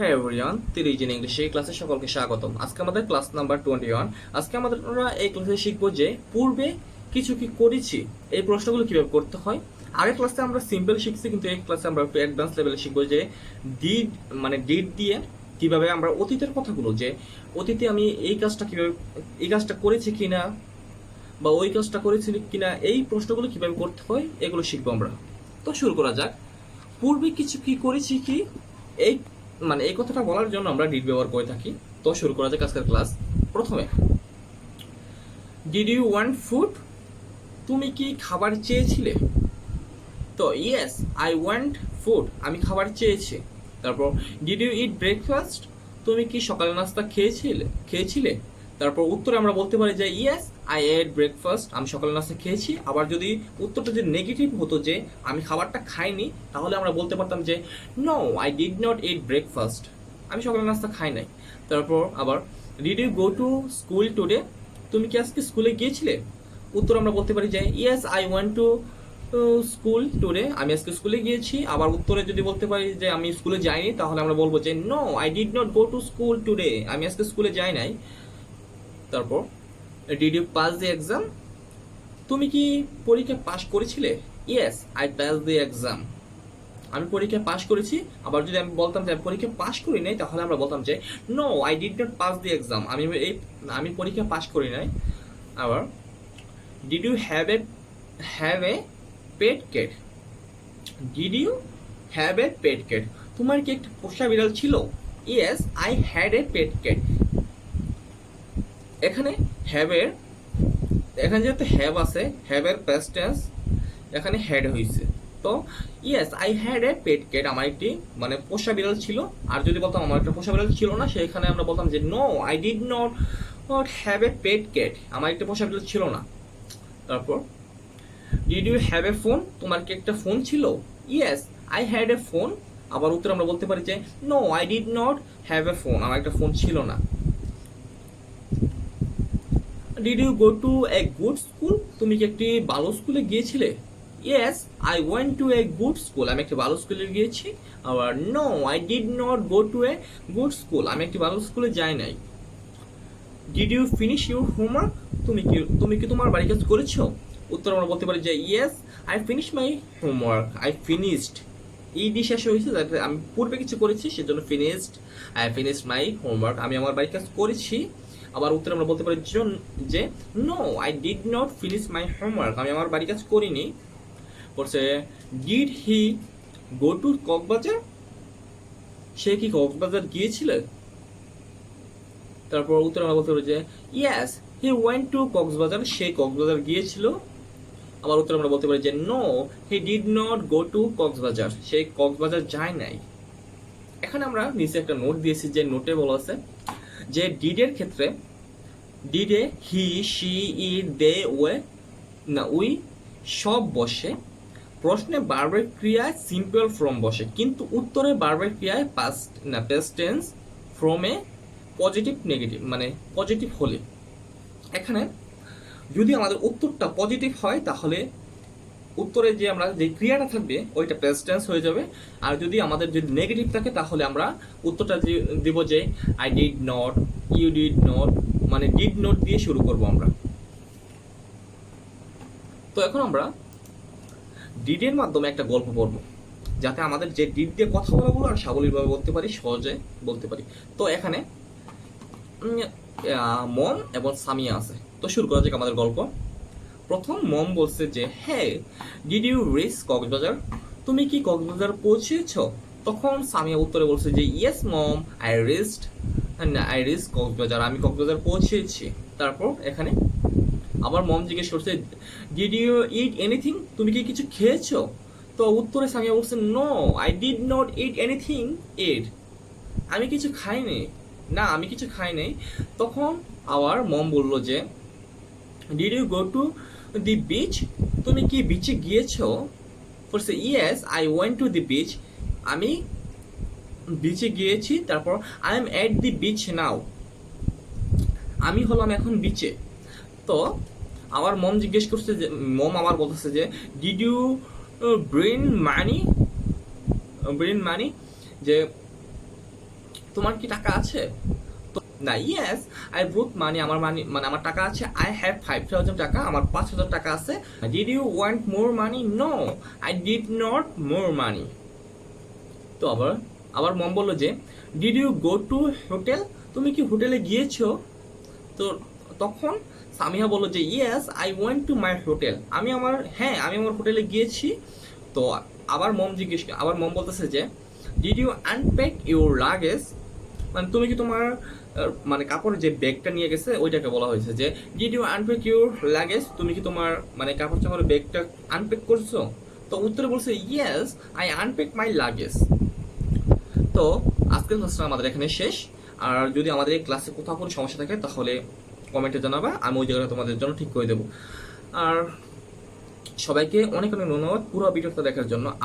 হ্যাঁ এভরিওয়ান, তিরিজিন ইংলিশে ক্লাসে সকলকে স্বাগতম। আজকে আমাদের ক্লাস নাম্বার 21। আজকে আমরা এই ক্লাসে শিখবো যে পূর্বে কিছু কি করেছি, এই প্রশ্নগুলো কিভাবে করতে হয়। আগের ক্লাসে আমরা সিম্পল শিখছি, কিন্তু এই ক্লাসে আমরা একটু অ্যাডভান্স লেভেলে শিখবো যে ডিড ডিড দিয়ে কিভাবে আমরা অতীতের কথাগুলো, যে অতীতে আমি এই কাজটা কিভাবে, এই কাজটা করেছি কিনা বা ওই কাজটা করেছি কিনা, এই প্রশ্নগুলো কিভাবে করতে হয় এগুলো শিখবো আমরা। তো শুরু করা যাক। পূর্বে কিছু কি করেছি কি, এই এই কথাটা বলার জন্য আমরা ডিড ব্যবহার করে থাকি। তো শুরু করা যাক আজকের ক্লাস। প্রথমে, ডিড ইউ ওয়ান্ট ফুড? তুমি কি খাবার চেয়েছিলে? তো ইয়েস আই ওয়ান্ট ফুড, আমি খাবার চেয়েছি। তারপর, ডিড ইউ ইট ব্রেকফাস্ট? তুমি কি সকালে নাস্তা খেয়েছিলে? তারপর উত্তরে আমরা বলতে পারি যে ইয়েস আই এট ব্রেকফাস্ট, আমি সকালে নাস্তা খেয়েছি। আবার যদি উত্তরটা যদি নেগেটিভ হতো যে আমি খাবারটা খাইনি, তাহলে আমরা বলতে পারতাম যে no I did not eat breakfast, আমি সকালে নাস্তা খাই নাই। তারপর আবার, did you go to school today? তুমি কি আজকে স্কুলে গিয়েছিলে? উত্তর আমরা বলতে পারি যে yes I want to school today, আমি আজকে স্কুলে গিয়েছি। আবার উত্তরে যদি বলতে পারি যে আমি স্কুলে যাইনি, তাহলে আমরা বলবো যে no I did not go to school today, আমি আজকে স্কুলে যাই নাই। তারপর, did you pass the exam? তুমি কি পরীক্ষা পাশ করেছিলে? Yes I pass the exam, আমি পরীক্ষা পাশ করেছি। আবার যদি আমি বলতাম যে আমি পরীক্ষা পাশ করি নাই, তাহলে আমরা বলতাম যে no I did not pass the exam, আমি পরীক্ষা পাশ করি নাই। আবার, did you have a pet cat? Did you have a pet cat, তোমার কি একটা পোষা বিড়াল ছিল? Yes I had a pet cat. এখানে হ্যাভ এর, এখানে যেহেতু হ্যাভ আছে, হ্যাভ এর পাস্ট টেন্স, এখানে হ্যাড হয়েছে। তো yes I had a pet cat, আমার একটি পোষা বিড়াল ছিল। আর যদি বলতাম আমার একটা পোষা বিড়াল ছিল না, সেখানে আমরা বলতাম যে no I did not have a pet cat, আমার একটা পোষা বিড়াল ছিল না। তারপর, did you have a phone? তোমার কি একটা ফোন ছিল? Yes I had a phone. আবার উত্তর আমরা বলতে পারি যে no I did not have a phone, আমার একটা ফোন ছিল না। Did you go to a good school? তুমি কি একটি ভালো স্কুলে গিয়েছিলে? Yes I went to a good school, আমি একটি ভালো স্কুলে গিয়েছি। আবার, no I did not go to a good school, আমি একটি ভালো স্কুলে যাই নাই। Did you finish your homework? তুমি কি তোমার বাড়ি কাজ করেছো? উত্তর আমরা বলতে পারি যে yes I finish my homework, I finished, এই শেষ হয়েছে, যাতে আমি পূর্বে কিছু করেছি সেজন্য finished, I finished my homework, আমি আমার বাড়ি কাজ করেছি। আবার উত্তরে আমরা বলতে পারি যে no I did not finish my homework, আমি আমার বাড়ি কাজ করিনি। বলছে, did he go to Cox's Bazar? সে কি কক্সবাজার গিয়েছিল? তারপর উত্তরে আমরা বলতে পারি যে yes he went to Cox's Bazar, সে কক্সবাজার গিয়েছিল। আবার উত্তরে আমরা বলতে পারি যে no he did not go to Cox's Bazar, সে কক্সবাজার যায় নাই। এখানে আমরা নিচে একটা নোট দিয়েছি, যে নোটে বলা আছে যে ডিডের ক্ষেত্রে, ডিডে হি শি ইট দে ওয়ে না উই সব বসে, প্রশ্নে বারবার ক্রিয়ায় সিম্পল ফর্ম বসে, কিন্তু উত্তরে বারবার ক্রিয়ায় পাস্ট টেন্স ফর্মে পজিটিভ নেগেটিভ পজিটিভ হলে। এখানে যদি আমাদের উত্তরটা পজিটিভ হয়, তাহলে উত্তরে যে আমরা যে ক্রিয়াটা থাকবে ওইটা পাস্ট টেন্স হয়ে যাবে। আর যদি আমাদের যদি নেগেটিভ থাকে, তাহলে আমরা উত্তরটা দিব যে I did not, you did not, did not দিয়ে শুরু করব আমরা। তো এখন আমরা ডিডের মাধ্যমে একটা গল্প পড়ব, যাতে আমাদের যে ডিড দিয়ে কথা বলাগুলো আর সাবলীলভাবে বলতে পারি, সহজে বলতে পারি। তো এখানে মম এবং সামিয়া আছে। তো শুরু করা যাক আমাদের গল্প। প্রথম মম বলছে যে হ্যাঁ ডিড ইউ রিচ কক্সবাজার? তুমি কি কক্সবাজার পৌঁছেছ? তখন সামিয়া উত্তরে বলছে যে yes mom I reach Cox's Bazar, আমি কক্সবাজার পৌঁছেছি। তারপর এখানে আবার মম জিজ্ঞেস করছে ডিড ইউ ইট এনিথিং? তুমি কি কিছু খেয়েছো? তো উত্তরে সামিয়া বলছে no I did not eat anything eat, আমি কিছু খাইনি, না আমি কিছু খাই নাই। তখন আবার মম বলল যে did you go to the beach? তুমি কি বিচে গিয়েছো? বলছে yes I went to the beach, আমি বিচে গিয়েছি। তারপর I am at the beach now, আমি হলাম এখন বিচে। তো আমার মম জিজ্ঞেস করছে যে, মম আমার বলতেছে যে ডিড ইউ ব্রিং মানি, যে তোমার কি টাকা আছে? তো না, ইয়েস আই ব্রুট মানি, আমার মানি মানে আমার টাকা আছে। আই হ্যাভ 5,000 টাকা, আমার 5,000 টাকা আছে। Did you want more money? No, I did not more money. তো আবার আবার মম বললো যে did you go to hotel? তুমি কি হোটেলে গিয়েছো? তো তখন সামিহা বললো যে yes I went to my hotel, আমি আমার হোটেলে গিয়েছি। তো আবার মম বলতেছে যে did you unpack your luggage? মানে তুমি কি তোমার মানে কাপড়ের যে ব্যাগটা নিয়ে গেছে ওইটাকে বলা হয়েছে যে did you unpack your luggage? তুমি কি তোমার মানে কাপড় চাপড়ের ব্যাগটা আনপ্যাক করছো? তো উত্তরে বলছে yes I unpack my luggage. তো আজকের ক্লাসটা আমাদের এখানে শেষ। আর যদি আমাদের এই ক্লাসে কোথাও কোনো সমস্যা থাকে তাহলে কমেন্টে জানাবা, আমি ওই জায়গাটা তোমাদের জন্য ঠিক করে দেবো। আর সবাইকে অনেক অনেক ধন্যবাদ পুরো ভিডিওটা দেখার জন্য।